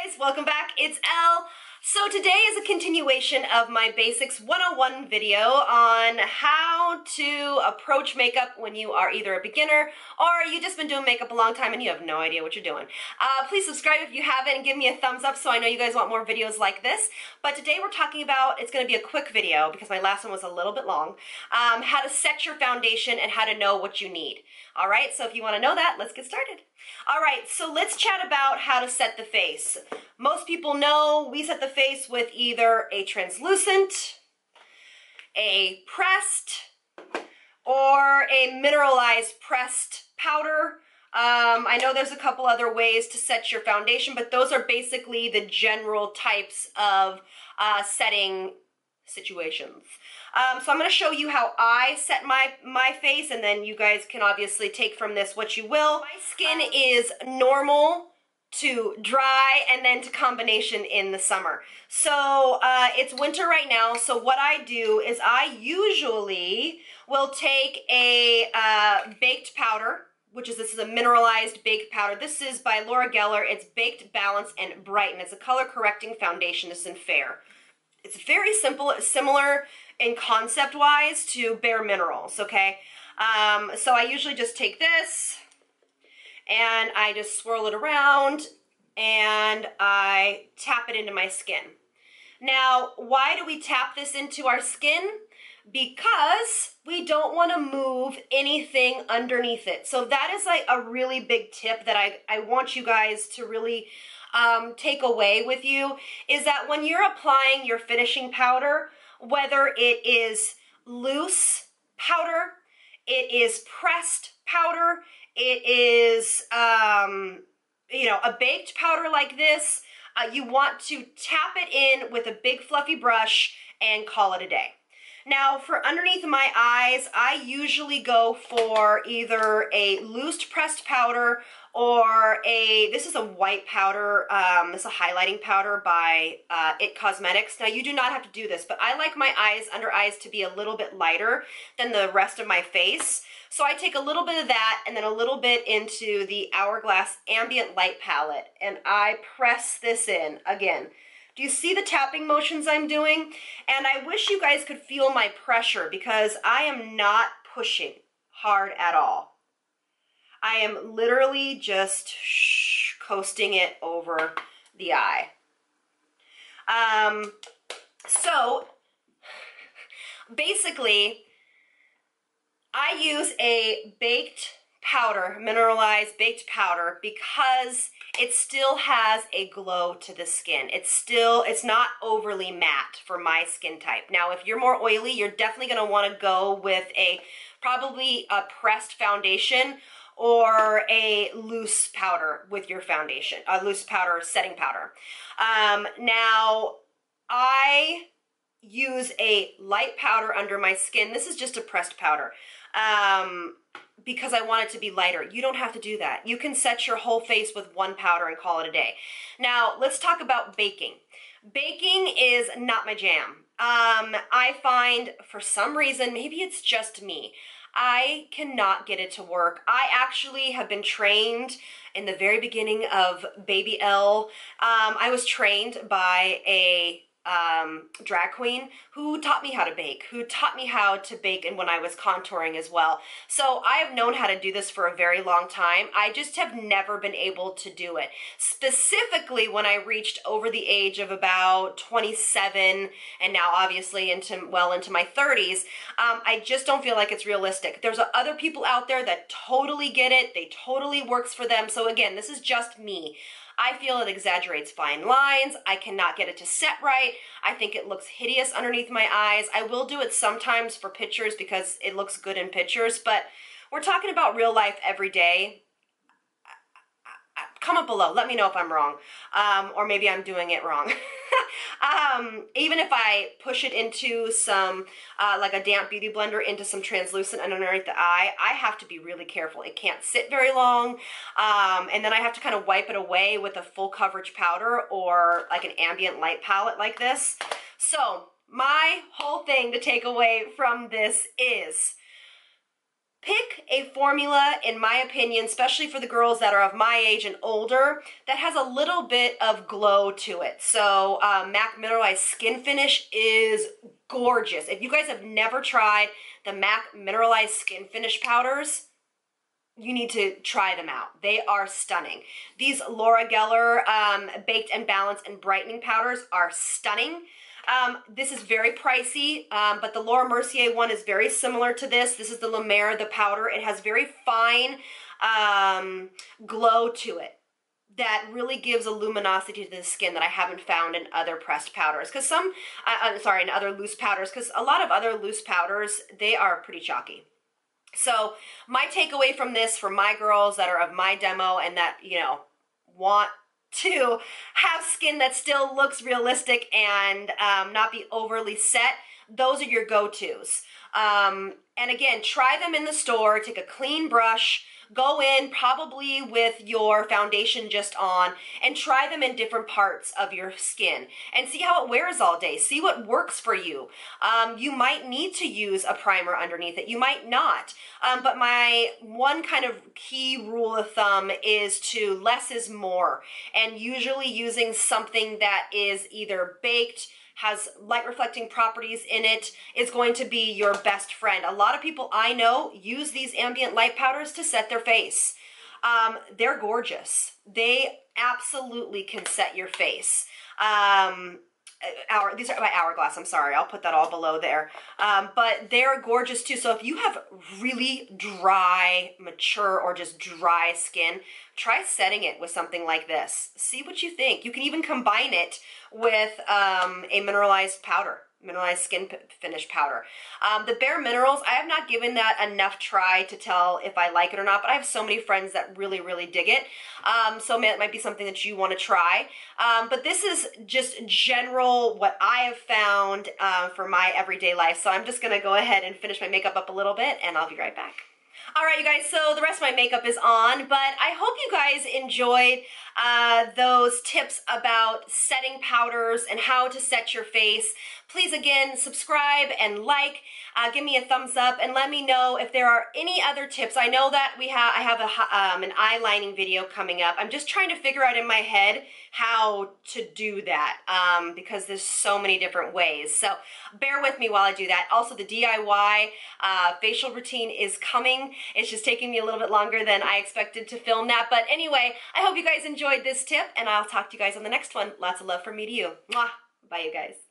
guys, welcome back. It's Elle. So today is a continuation of my Basics 101 video on how to approach makeup when you are either a beginner or you've just been doing makeup a long time and you have no idea what you're doing. Please subscribe if you haven't and give me a thumbs up so I know you guys want more videos like this. But today we're talking about, it's going to be a quick video because my last one was a little bit long, how to set your foundation and how to know what you need. Alright, so if you want to know that, let's get started. Alright, so let's chat about how to set the face. Most people know we set the face with either a translucent, a pressed, or a mineralized pressed powder. I know there's a couple other ways to set your foundation, but those are basically the general types of setting situations. So I'm going to show you how I set my face, and then you guys can obviously take from this what you will. My skin is normal to dry and then to combination in the summer. So it's winter right now, so what I do is I usually will take a baked powder, this is a mineralized baked powder. This is by Laura Geller. It's Baked, Balance, and Brighten. It's a color correcting foundation. This is in Fair. It's very simple, similar in concept-wise to Bare Minerals, okay? So I usually just take this, and I just swirl it around, and I tap it into my skin. Now, why do we tap this into our skin? Because we don't want to move anything underneath it. So that is like a really big tip that I want you guys to really take away with you, is that when you're applying your finishing powder, whether it is loose powder, it is pressed powder, it is, you know, a baked powder like this, you want to tap it in with a big fluffy brush and call it a day. Now, for underneath my eyes, I usually go for either a loose pressed powder or this is a white powder, this is a highlighting powder by It Cosmetics. Now, you do not have to do this, but I like my under eyes to be a little bit lighter than the rest of my face. So I take a little bit of that and then a little bit into the Hourglass Ambient Light Palette, and I press this in again. Do you see the tapping motions I'm doing? And I wish you guys could feel my pressure because I am not pushing hard at all. I am literally just coasting it over the eye. So basically, I use a baked powder, mineralized baked powder, because it still has a glow to the skin. It's not overly matte for my skin type. Now, if you're more oily, you're definitely going to want to go with probably a pressed foundation or a loose powder with your foundation, a loose powder, setting powder. Now, I use a light powder under my skin. This is just a pressed powder. Because I want it to be lighter. You don't have to do that. You can set your whole face with one powder and call it a day. Now, let's talk about baking. Baking is not my jam. I find, for some reason, maybe it's just me, I cannot get it to work. I actually have been trained in the very beginning of Baby Elle. I was trained by a drag queen who taught me how to bake, and when I was contouring as well. So I have known how to do this for a very long time. I just have never been able to do it. Specifically when I reached over the age of about 27 and now obviously into my 30s, I just don't feel like it's realistic. There's other people out there that totally get it. They totally works for them. So again, this is just me. I feel it exaggerates fine lines. I cannot get it to set right. I think it looks hideous underneath my eyes. I will do it sometimes for pictures because it looks good in pictures, but we're talking about real life every day. Comment below. Let me know if I'm wrong, or maybe I'm doing it wrong. Even if I push it into some, like a damp beauty blender into some translucent underneath the eye, I have to be really careful. It can't sit very long, and then I have to kind of wipe it away with a full coverage powder or like an ambient light palette like this. So my whole thing to take away from this is Pick a formula, in my opinion, especially for the girls that are of my age and older, that has a little bit of glow to it. So MAC Mineralize Skinfinish is gorgeous. If you guys have never tried the MAC Mineralize Skinfinish powders, you need to try them out. They are stunning. These Laura Geller Baked and Balanced and Brightening powders are stunning. This is very pricey, but the Laura Mercier one is very similar to this. This is the La Mer, the powder. It has very fine glow to it that really gives a luminosity to the skin that I haven't found in other pressed powders. Because in other loose powders, because a lot of other loose powders, they are pretty chalky. So my takeaway from this, for my girls that are of my demo and that, you know, want to have skin that still looks realistic and not be overly set, those are your go-tos. And again, try them in the store. Take a clean brush, go in probably with your foundation just on, and try them in different parts of your skin and see how it wears all day. See what works for you. You might need to use a primer underneath it. You might not. But my one kind of key rule of thumb is to less is more, and usually using something that is either baked, has light reflecting properties in it, is going to be your best friend. A lot of people I know use these ambient light powders to set their face. They're gorgeous. They absolutely can set your face. These are by Hourglass, I'm sorry, I'll put that all below there. But they're gorgeous too. So if you have really dry, mature, or just dry skin, try setting it with something like this. See what you think. You can even combine it with a mineralized powder, Mineralized Skinfinish powder. The Bare Minerals, I have not given that enough try to tell if I like it or not, but I have so many friends that really, really dig it. So it might be something that you want to try. But this is just general what I have found for my everyday life. So I'm just going to go ahead and finish my makeup up a little bit, and I'll be right back. All right, you guys, so the rest of my makeup is on, but I hope you guys enjoyed those tips about setting powders and how to set your face. Please, again, subscribe and like, give me a thumbs up, and let me know if there are any other tips. I know that I have an eye lining video coming up. I'm just trying to figure out in my head how to do that because there's so many different ways. So bear with me while I do that. Also, the DIY facial routine is coming. It's just taking me a little bit longer than I expected to film that. But anyway, I hope you guys enjoyed this tip, and I'll talk to you guys on the next one. Lots of love from me to you. Mwah! Bye, you guys.